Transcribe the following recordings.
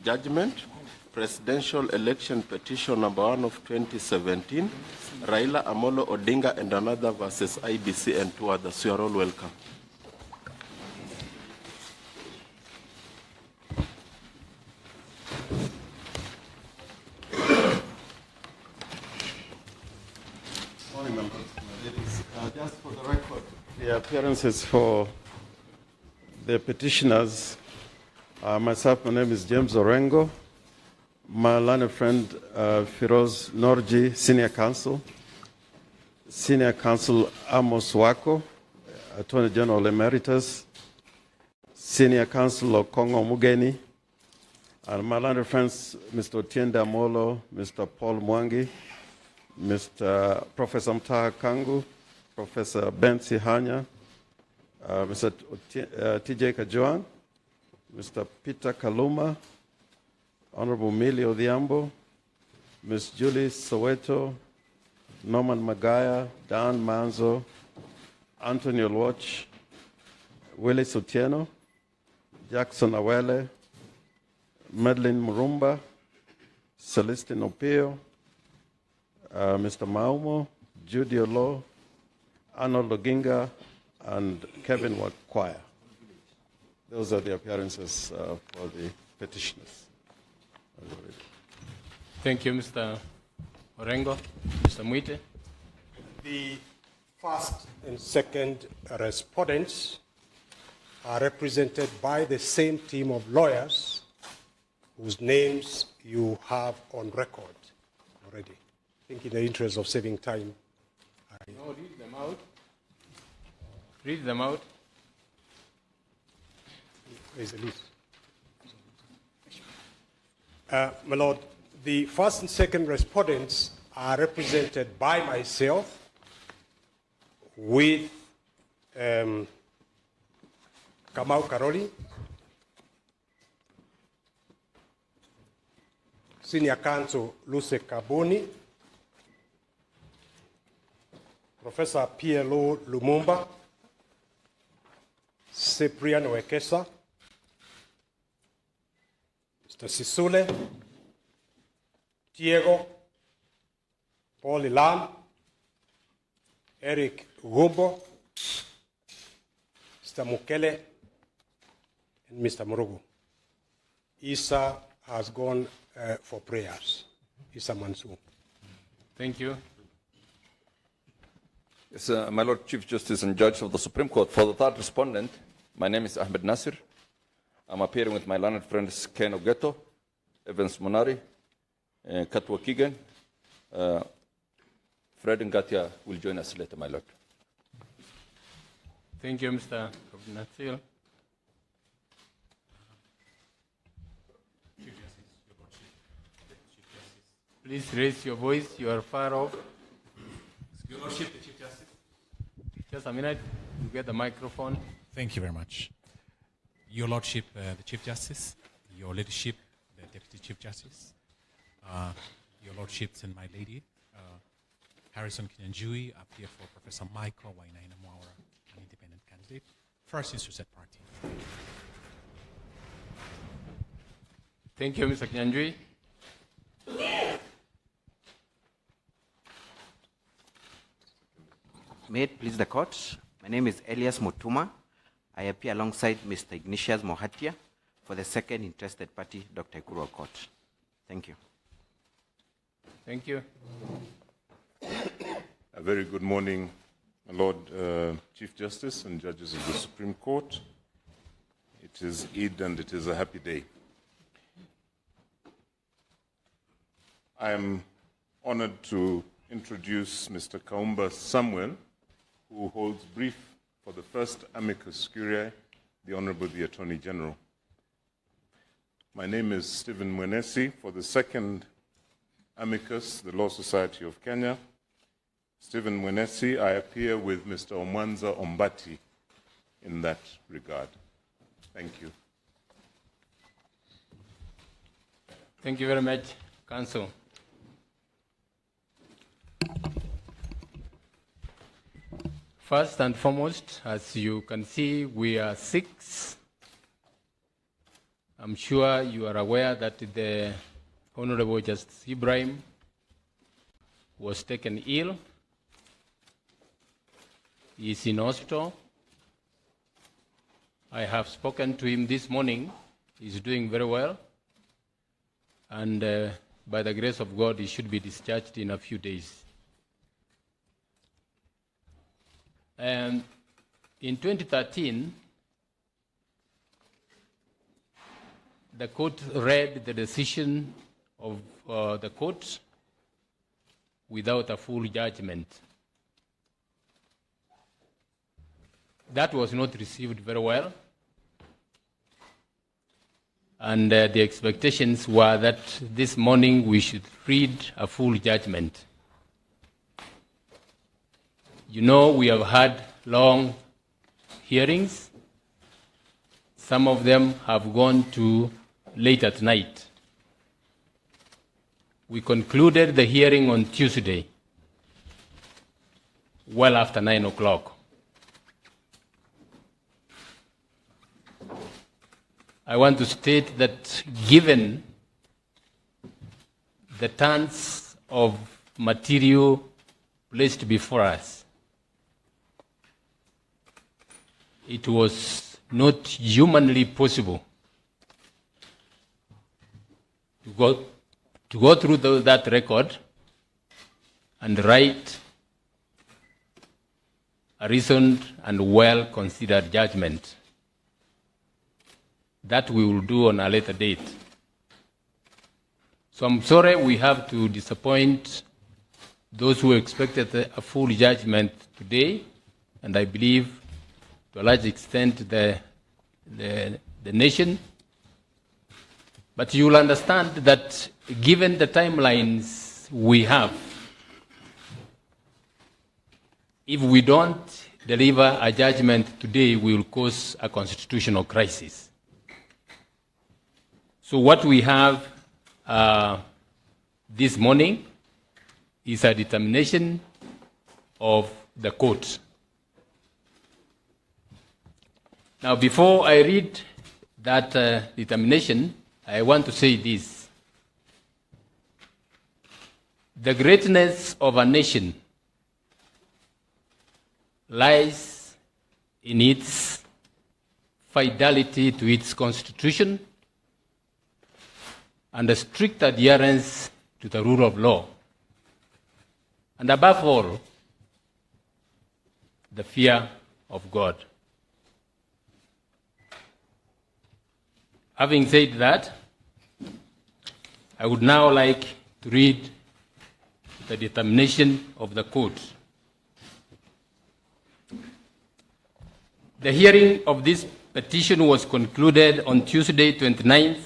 Judgment, Presidential Election Petition number 1 of 2017, Raila Amolo Odinga and another versus IBC and 2 others. You are all welcome. Morning, members. Just for the record, the appearances for the petitioners. Myself, my name is James Orengo. My learned friend, Pheroze Nowrojee, Senior Counsel. Senior Counsel Amos Wako, Attorney General Emeritus. Senior Counsel Okongo Mugeni. And my learned friends, Mr. Otiende Amolo, Mr. Paul Mwangi, Mr. Professor Mtaha Kangu, Professor Ben Sihanya, Mr. TJ Kajuan, Mr. Peter Kaluma, Honorable Millie Odhiambo, Ms. Julie Soweto, Norman Magaya, Dan Manzo, Anthony Olwach, Willis Otieno, Jackson Awele, Madeline Murumba, Celestine Opio, Mr. Maumo, Judy Olo, Arnold Oginga, and Kevin Wakwaya. Those are the appearances for the petitioners. Thank you, Mr. Orengo. Mr. Mwite. The first and second respondents are represented by the same team of lawyers whose names you have on record already. I think in the interest of saving time. No, read them out. Read them out. Where's the list? My Lord, the first and second respondents are represented by myself with Kamau Karoli, Senior Counsel Luce Kaboni, Professor PLO Lumumba, Cyprian Wekesa, Mr. Sisule, Diego, Paul Ilan, Eric Gumbo, Mr. Mukele, and Mr. Murugu. Isa has gone for prayers. Isa Mansour. Thank you. Yes, my Lord Chief Justice and Judge of the Supreme Court, for the third respondent, my name is Ahmed Nasir. I'm appearing with my learned friends Ken Ogeto, Evans Monari, Katwa Keegan. Fred Ngatia will join us later, my Lord. Thank you, Mr. Nasir. Please raise your voice. You are far off. Your Lordship, the Chief Justice. Just a minute to get the microphone. Thank you very much. Your Lordship, the Chief Justice, Your Ladyship, the Deputy Chief Justice, Your Lordships and my lady, Harrison Kinyanjui, up here for Professor Michael Wainaina Mwaura, an independent candidate, first interested party. Thank you, Mr. Kinyanjui. May it please the court. My name is Elias Mutuma. I appear alongside Mr. Ignatius Mohatia for the second interested party, Dr. Ikuru Court. Thank you. Thank you. A very good morning, my Lord Chief Justice and judges of the Supreme Court. It is Eid and it is a happy day. I am honored to introduce Mr. Kaumba Samuel, who holds brief for the first amicus curiae, the Honorable the Attorney General. My name is Stephen Mwenesi. For the second amicus, the Law Society of Kenya, Stephen Mwenesi, I appear with Mr. Omwanza Ombati in that regard. Thank you. Thank you very much, Counsel. First and foremost, as you can see, we are 6 I'm sure you are aware that the Honorable Justice Ibrahim was taken ill. He is in hospital. I have spoken to him this morning. He's doing very well. And by the grace of God, he should be discharged in a few days. And in 2013, the court read the decision of the court without a full judgment. That was not received very well. And the expectations were that this morning we should read a full judgment. You know, we have had long hearings. Some of them have gone to late at night. We concluded the hearing on Tuesday, well after 9 o'clock. I want to state that given the tons of material placed before us, it was not humanly possible to go through that record and write a reasoned and well-considered judgment. That we will do on a later date. So I'm sorry we have to disappoint those who expected a full judgment today, and I believe to a large extent the nation. But you will understand that given the timelines we have, if we don't deliver a judgment today, we will cause a constitutional crisis. So what we have this morning is a determination of the court. Now, before I read that determination, I want to say this. The greatness of a nation lies in its fidelity to its constitution and a strict adherence to the rule of law. And above all, the fear of God. Having said that, I would now like to read the determination of the court. The hearing of this petition was concluded on Tuesday, 29th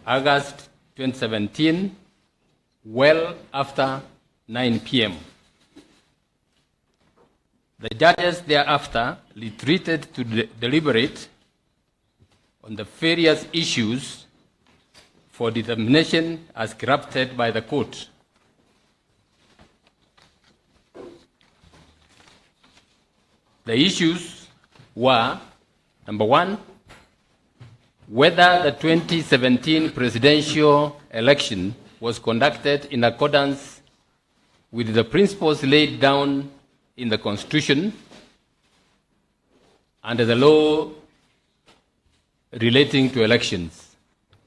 August 2017, well after 9 p.m. The judges thereafter retreated to deliberate on the various issues for determination as crafted by the court. The issues were, number one, whether the 2017 presidential election was conducted in accordance with the principles laid down in the Constitution and the law relating to elections.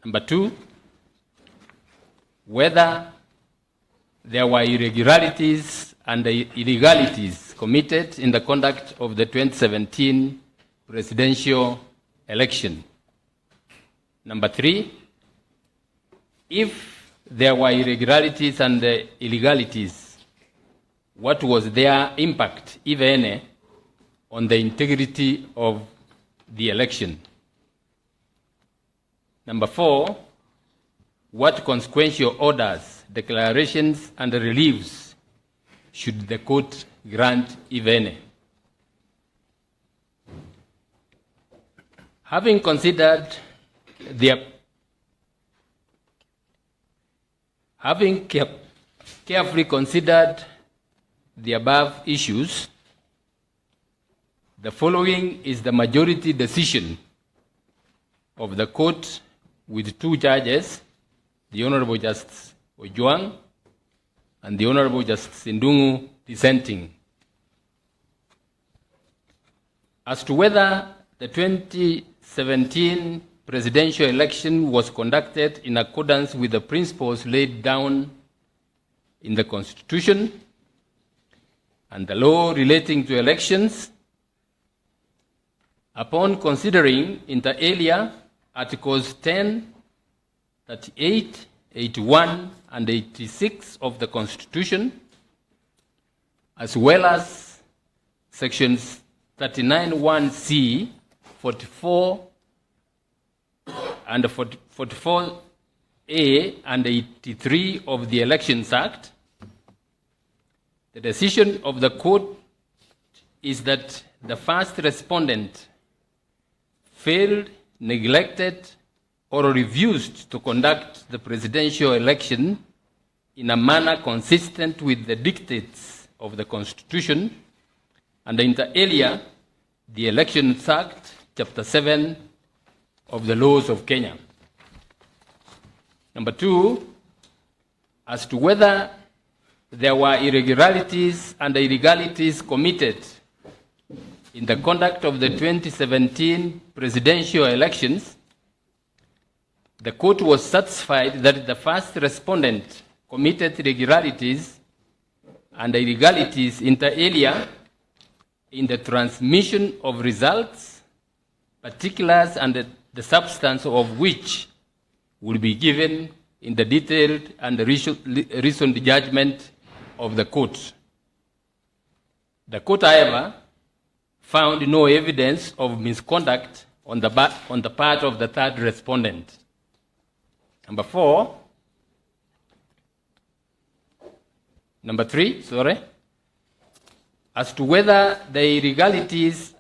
Number two, whether there were irregularities and illegalities committed in the conduct of the 2017 presidential election. Number three, if there were irregularities and illegalities, what was their impact, if any, on the integrity of the election? Number four, what consequential orders, declarations, and reliefs should the court grant, if any? Having carefully considered the above issues, the following is the majority decision of the court with 2 judges, the Honorable Justice Ojwang and the Honorable Justice Ndungu dissenting. As to whether the 2017 presidential election was conducted in accordance with the principles laid down in the Constitution and the law relating to elections, upon considering inter alia Articles 10, 38, 81, and 86 of the Constitution, as well as Sections 39(1)(c), 44, and 44A and 83 of the Elections Act, the decision of the court is that the first respondent failed, neglected, or refused to conduct the presidential election in a manner consistent with the dictates of the Constitution and inter alia the Elections Act, Chapter 7 of the laws of Kenya. Number 2, as to whether there were irregularities and illegalities committed in the conduct of the 2017 presidential elections, the court was satisfied that the first respondent committed irregularities and illegalities inter alia in the transmission of results, particulars, and the substance of which will be given in the detailed and reasoned judgment of the court. The court, however, found no evidence of misconduct on the part of the third respondent. Number 3, as to whether the irregularities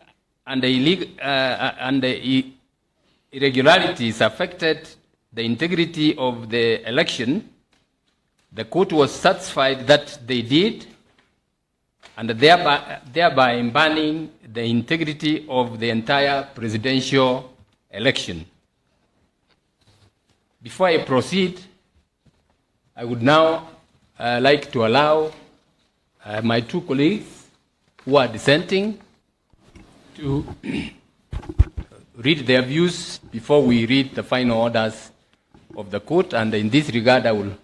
and the irregularities affected the integrity of the election, the court was satisfied that they did, and thereby impugning the integrity of the entire presidential election. Before I proceed, I would now like to allow my 2 colleagues who are dissenting to read their views before we read the final orders of the court, and in this regard I will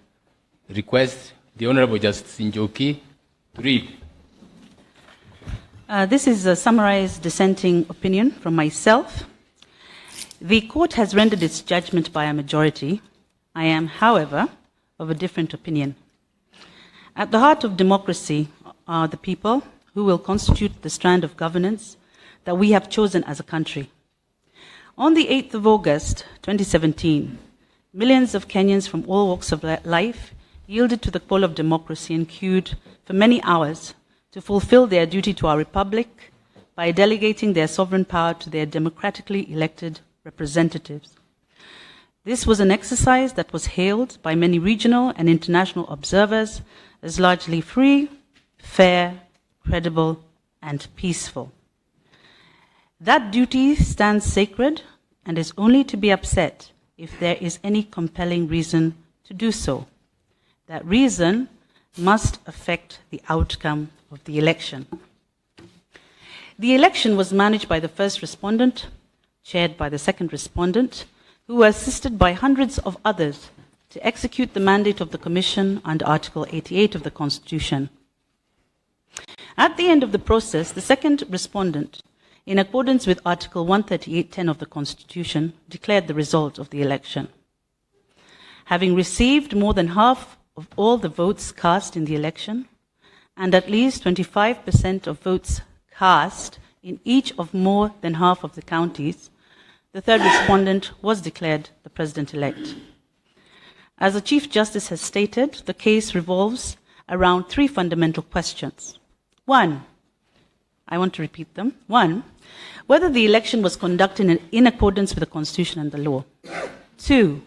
request the Honorable Justice Njoki to read. This is a summarized dissenting opinion from myself. The court has rendered its judgment by a majority. I am, however, of a different opinion. At the heart of democracy are the people who will constitute the strand of governance that we have chosen as a country. On the 8th of August, 2017, millions of Kenyans from all walks of life yielded to the call of democracy and queued for many hours to fulfill their duty to our republic by delegating their sovereign power to their democratically elected representatives. This was an exercise that was hailed by many regional and international observers as largely free, fair, credible, and peaceful. That duty stands sacred and is only to be upset if there is any compelling reason to do so. That reason must affect the outcome of the election. The election was managed by the first respondent, chaired by the second respondent, who were assisted by hundreds of others to execute the mandate of the Commission under Article 88 of the Constitution. At the end of the process, the second respondent, in accordance with Article 138(10) of the Constitution, declared the result of the election. Having received more than half of all the votes cast in the election, and at least 25% of votes cast in each of more than half of the counties, the third respondent was declared the President-elect. As the Chief Justice has stated, the case revolves around 3 fundamental questions. 1, I want to repeat them. 1, whether the election was conducted in accordance with the Constitution and the law. 2,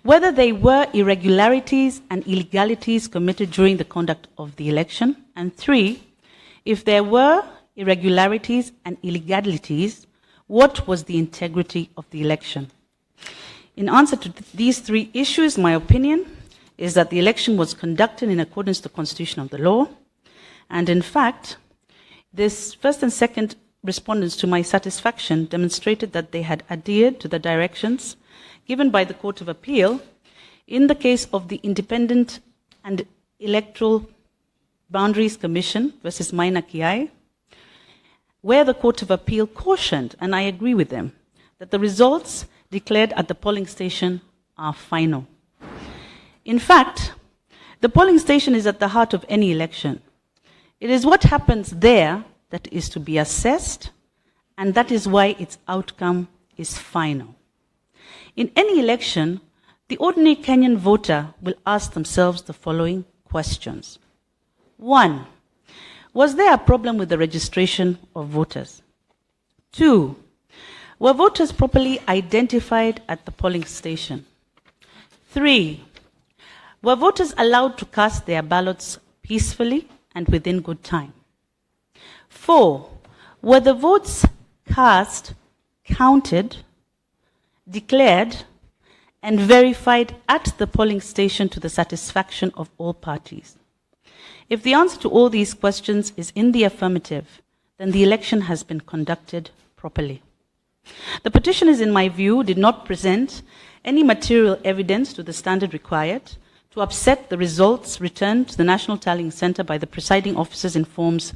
whether there were irregularities and illegalities committed during the conduct of the election. And 3, if there were irregularities and illegalities, what was the integrity of the election? In answer to these three issues, my opinion is that the election was conducted in accordance to the constitution of the law. And in fact, this first and second respondents, to my satisfaction, demonstrated that they had adhered to the directions given by the Court of Appeal in the case of the Independent and Electoral Boundaries Commission versus Maina Kiai, where the Court of Appeal cautioned, and I agree with them, that the results declared at the polling station are final. In fact, the polling station is at the heart of any election. It is what happens there that is to be assessed, and that is why its outcome is final. In any election, the ordinary Kenyan voter will ask themselves the following questions. 1. Was there a problem with the registration of voters? 2. Were voters properly identified at the polling station? 3. Were voters allowed to cast their ballots peacefully and within good time? 4. Were the votes cast counted, declared, and verified at the polling station to the satisfaction of all parties? If the answer to all these questions is in the affirmative, then the election has been conducted properly. The petitioners, in my view, did not present any material evidence to the standard required to upset the results returned to the National Tallying Center by the presiding officers in forms